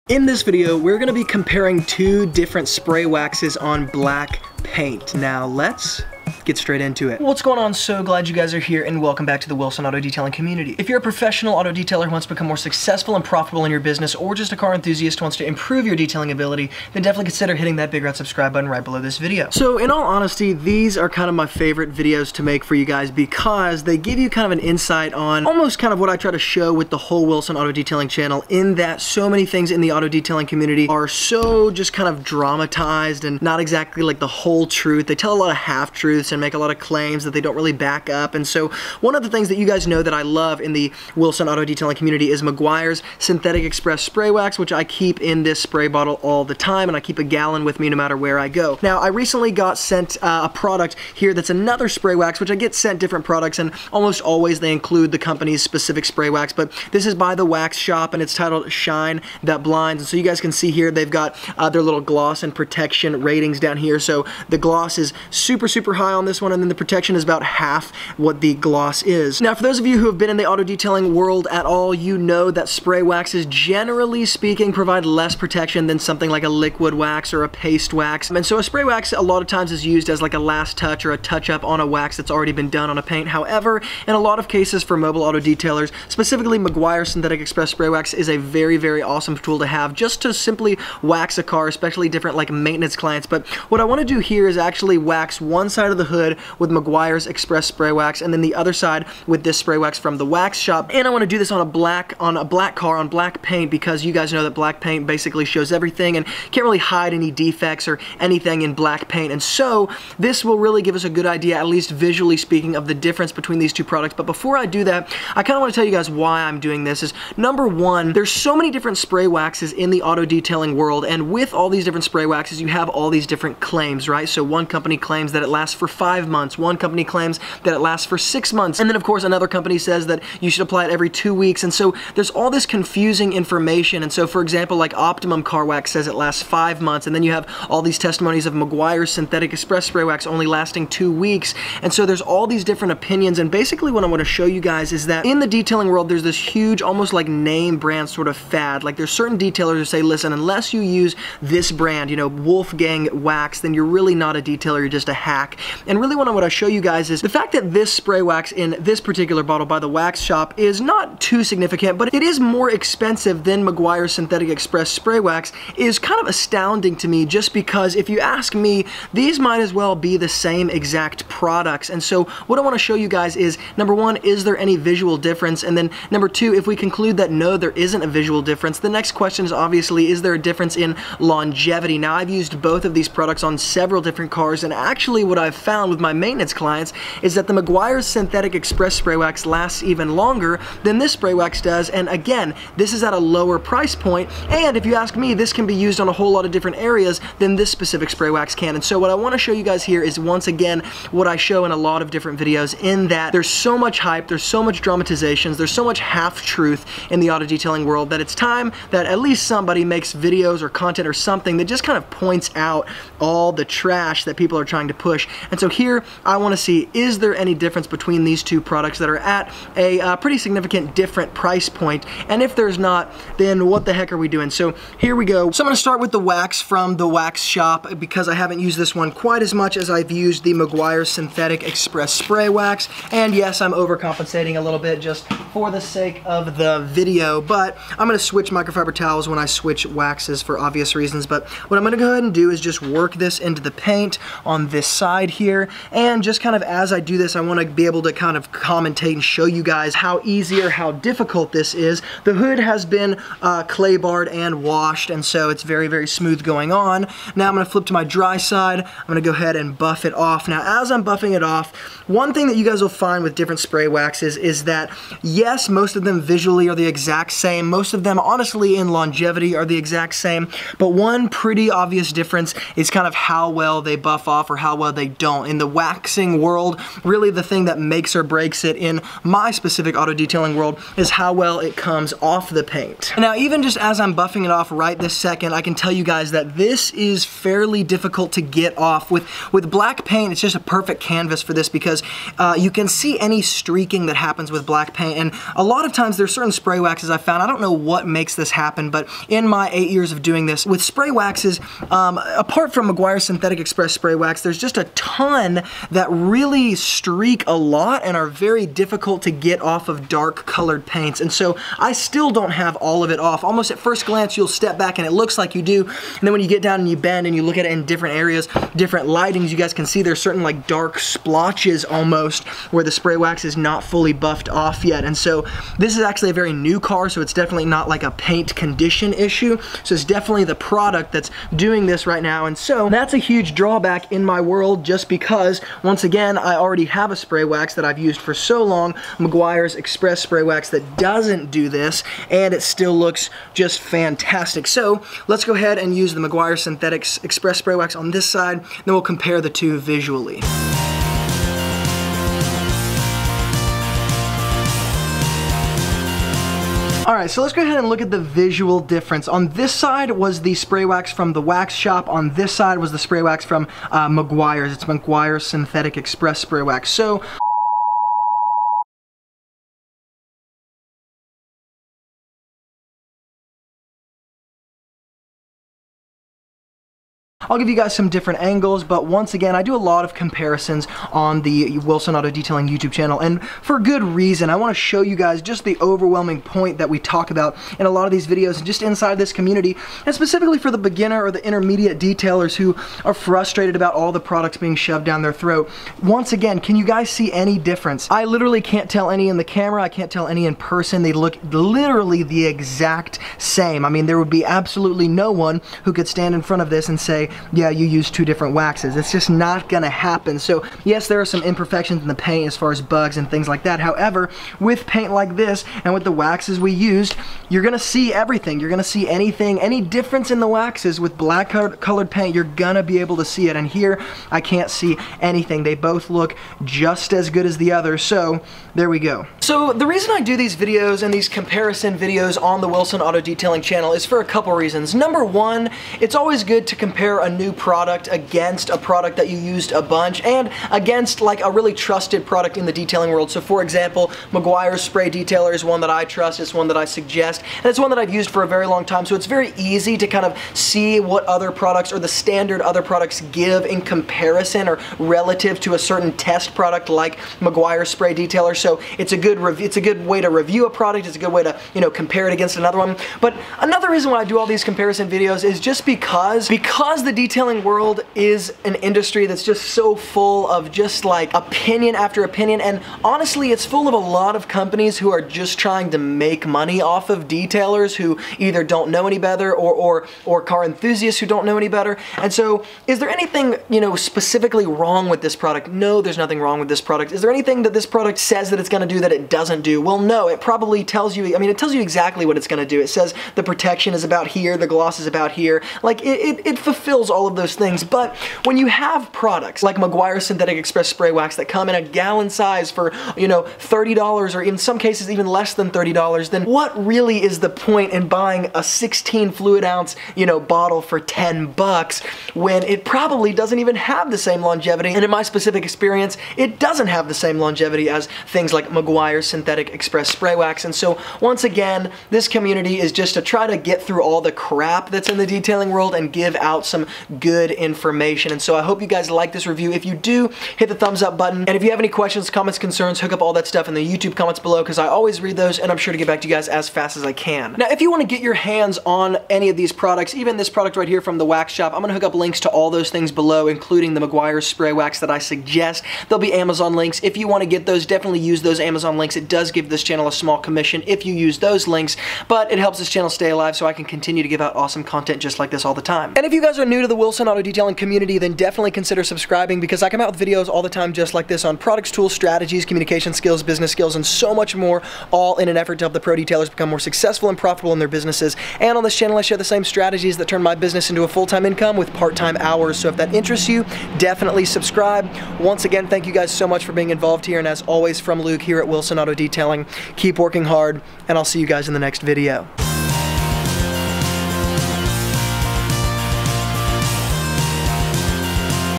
In this video, we're gonna be comparing two different spray waxes on black paint. Now let's get straight into it. What's going on? So glad you guys are here and welcome back to the Wilson Auto Detailing community. If you're a professional auto detailer who wants to become more successful and profitable in your business, or just a car enthusiast who wants to improve your detailing ability, then definitely consider hitting that big red subscribe button right below this video. So in all honesty, these are kind of my favorite videos to make for you guys because they give you kind of an insight on almost kind of what I try to show with the whole Wilson Auto Detailing channel, in that so many things in the auto detailing community are so just kind of dramatized and not exactly like the whole truth. They tell a lot of half-truths and make a lot of claims that they don't really back up. And so one of the things that you guys know that I love in the Wilson Auto Detailing community is Meguiars Synthetic Express Spray Wax, which I keep in this spray bottle all the time, and I keep a gallon with me no matter where I go. Now, I recently got sent a product here that's another spray wax, which I get sent different products, and almost always they include the company's specific spray wax, but this is by the Wax Shop, and it's titled Shine That Blinds. And so you guys can see here, they've got their little gloss and protection ratings down here. So the gloss is super, super high on this one, and then the protection is about half what the gloss is. Now, for those of you who have been in the auto detailing world at all, you know that spray waxes, generally speaking, provide less protection than something like a liquid wax or a paste wax. And so a spray wax a lot of times is used as like a last touch or a touch-up on a wax that's already been done on a paint. However, in a lot of cases for mobile auto detailers, specifically Meguiars Synthetic Express Spray Wax is a very, very awesome tool to have just to simply wax a car, especially different like maintenance clients. But what I want to do here is actually wax one side of the hood with Meguiars Express Spray Wax, and then the other side with this spray wax from the Wax Shop. And I want to do this on a black car, on black paint, because you guys know that black paint basically shows everything and can't really hide any defects or anything in black paint. And so this will really give us a good idea, at least visually speaking, of the difference between these two products. But before I do that, I kind of want to tell you guys why I'm doing this. Is number one, there's so many different spray waxes in the auto detailing world, and with all these different spray waxes, you have all these different claims, right? So one company claims that it lasts for 5 months, one company claims that it lasts for 6 months, and then of course another company says that you should apply it every 2 weeks. And so there's all this confusing information. And so, for example, like Optimum Car Wax says it lasts 5 months, and then you have all these testimonies of Meguiars Synthetic Express Spray Wax only lasting 2 weeks. And so there's all these different opinions, and basically what I want to show you guys is that in the detailing world, there's this huge, almost like name brand sort of fad. Like there's certain detailers who say, listen, unless you use this brand, you know, Wolfgang Wax, then you're really not a detailer, you're just a hack. And really what I want to show you guys is the fact that this spray wax in this particular bottle by the Wax Shop is not too significant, but it is more expensive than Meguiars Synthetic Express Spray Wax is kind of astounding to me, just because if you ask me, these might as well be the same exact products. And so what I want to show you guys is, number one, is there any visual difference? And then number two, if we conclude that no, there isn't a visual difference, the next question is obviously, is there a difference in longevity? Now, I've used both of these products on several different cars, and actually what I've found with my maintenance clients is that the Meguiars Synthetic Express Spray Wax lasts even longer than this spray wax does. And again, this is at a lower price point, and if you ask me, this can be used on a whole lot of different areas than this specific spray wax can. And so what I want to show you guys here is, once again, what I show in a lot of different videos, in that there's so much hype, there's so much dramatizations, there's so much half-truth in the auto detailing world, that it's time that at least somebody makes videos or content or something that just kind of points out all the trash that people are trying to push. And so here, I want to see, is there any difference between these two products that are at a pretty significant different price point? And if there's not, then what the heck are we doing? So here we go. So I'm going to start with the wax from the Wax Shop, because I haven't used this one quite as much as I've used the Meguiars Synthetic Express Spray Wax. And yes, I'm overcompensating a little bit just for the sake of the video, but I'm going to switch microfiber towels when I switch waxes for obvious reasons. But what I'm going to go ahead and do is just work this into the paint on this side here, and just kind of as I do this, I want to be able to kind of commentate and show you guys how easy or how difficult this is. The hood has been clay barred and washed, and so it's very, very smooth going on. Now I'm going to flip to my dry side. I'm going to go ahead and buff it off. Now, as I'm buffing it off, one thing that you guys will find with different spray waxes is that, yes, most of them visually are the exact same. Most of them, honestly, in longevity are the exact same. But one pretty obvious difference is kind of how well they buff off or how well they don't. In the waxing world, really the thing that makes or breaks it in my specific auto detailing world is how well it comes off the paint. Now, even just as I'm buffing it off right this second, I can tell you guys that this is fairly difficult to get off. With black paint, it's just a perfect canvas for this because you can see any streaking that happens with black paint, and a lot of times there's certain spray waxes I found, I don't know what makes this happen, but in my 8 years of doing this, with spray waxes, apart from Meguiars Synthetic Express Spray Wax, there's just a ton that really streak a lot and are very difficult to get off of dark colored paints. And so I still don't have all of it off. Almost at first glance, you'll step back and it looks like you do. And then when you get down and you bend and you look at it in different areas, different lightings, you guys can see there's certain like dark splotches almost where the spray wax is not fully buffed off yet. And so this is actually a very new car, so it's definitely not like a paint condition issue. So it's definitely the product that's doing this right now. And so that's a huge drawback in my world, just because, once again, I already have a spray wax that I've used for so long, Meguiars Express Spray Wax, that doesn't do this, and it still looks just fantastic. So let's go ahead and use the Meguiars Synthetic Express Spray Wax on this side, then we'll compare the two visually. Alright, so let's go ahead and look at the visual difference. On this side was the spray wax from the wax shop. On this side was the spray wax from Meguiars. It's Meguiars Synthetic Express Spray Wax. So I'll give you guys some different angles, but once again, I do a lot of comparisons on the Wilson Auto Detailing YouTube channel, and for good reason. I want to show you guys just the overwhelming point that we talk about in a lot of these videos and just inside this community, and specifically for the beginner or the intermediate detailers who are frustrated about all the products being shoved down their throat. Once again, can you guys see any difference? I literally can't tell any in the camera, I can't tell any in person. They look literally the exact same. I mean, there would be absolutely no one who could stand in front of this and say, yeah, you used two different waxes. It's just not gonna happen. So yes, there are some imperfections in the paint as far as bugs and things like that. However, with paint like this and with the waxes we used, you're gonna see everything. You're gonna see anything, any difference in the waxes with black colored paint, you're gonna be able to see it. And here, I can't see anything. They both look just as good as the other. So there we go. So the reason I do these videos and these comparison videos on the Wilson Auto Detailing channel is for a couple reasons. Number one, it's always good to compare a new product against a product that you used a bunch, and against like a really trusted product in the detailing world. So for example, Meguiars Spray Detailer is one that I trust, it's one that I suggest, and it's one that I've used for a very long time, so it's very easy to kind of see what other products or the standard other products give in comparison or relative to a certain test product like Meguiars Spray Detailer. So it's a good way to review a product, it's a good way to, you know, compare it against another one. But another reason why I do all these comparison videos is just because the detailing world is an industry that's just so full of just like opinion after opinion, and honestly it's full of a lot of companies who are just trying to make money off of detailers who either don't know any better or car enthusiasts who don't know any better. And so is there anything, you know, specifically wrong with this product? No, there's nothing wrong with this product. Is there anything that this product says that it's going to do that it doesn't do? Well, no, it probably tells you, I mean, it tells you exactly what it's going to do. It says the protection is about here, the gloss is about here. Like it fulfills all of those things. But when you have products like Meguiars Synthetic Express Spray Wax that come in a gallon size for, you know, $30, or in some cases even less than $30, then what really is the point in buying a 16 fluid ounce, you know, bottle for 10 bucks when it probably doesn't even have the same longevity? And in my specific experience, it doesn't have the same longevity as things like Meguiars Synthetic Express Spray Wax. And so once again, this community is just to try to get through all the crap that's in the detailing world and give out some good information. And so I hope you guys like this review. If you do, hit the thumbs up button. And if you have any questions, comments, concerns, hook up all that stuff in the YouTube comments below, because I always read those and I'm sure to get back to you guys as fast as I can. Now, if you want to get your hands on any of these products, even this product right here from the wax shop, I'm going to hook up links to all those things below, including the Meguiars Spray Wax that I suggest. There'll be Amazon links. If you want to get those, definitely use those Amazon links. It does give this channel a small commission if you use those links, but it helps this channel stay alive so I can continue to give out awesome content just like this all the time. And if you guys are new new to the Wilson Auto Detailing community, then definitely consider subscribing, because I come out with videos all the time just like this on products, tools, strategies, communication skills, business skills, and so much more, all in an effort to help the pro detailers become more successful and profitable in their businesses. And on this channel, I share the same strategies that turn my business into a full-time income with part-time hours. So if that interests you, definitely subscribe. Once again, thank you guys so much for being involved here, and as always, from Luke here at Wilson Auto Detailing, keep working hard, and I'll see you guys in the next video.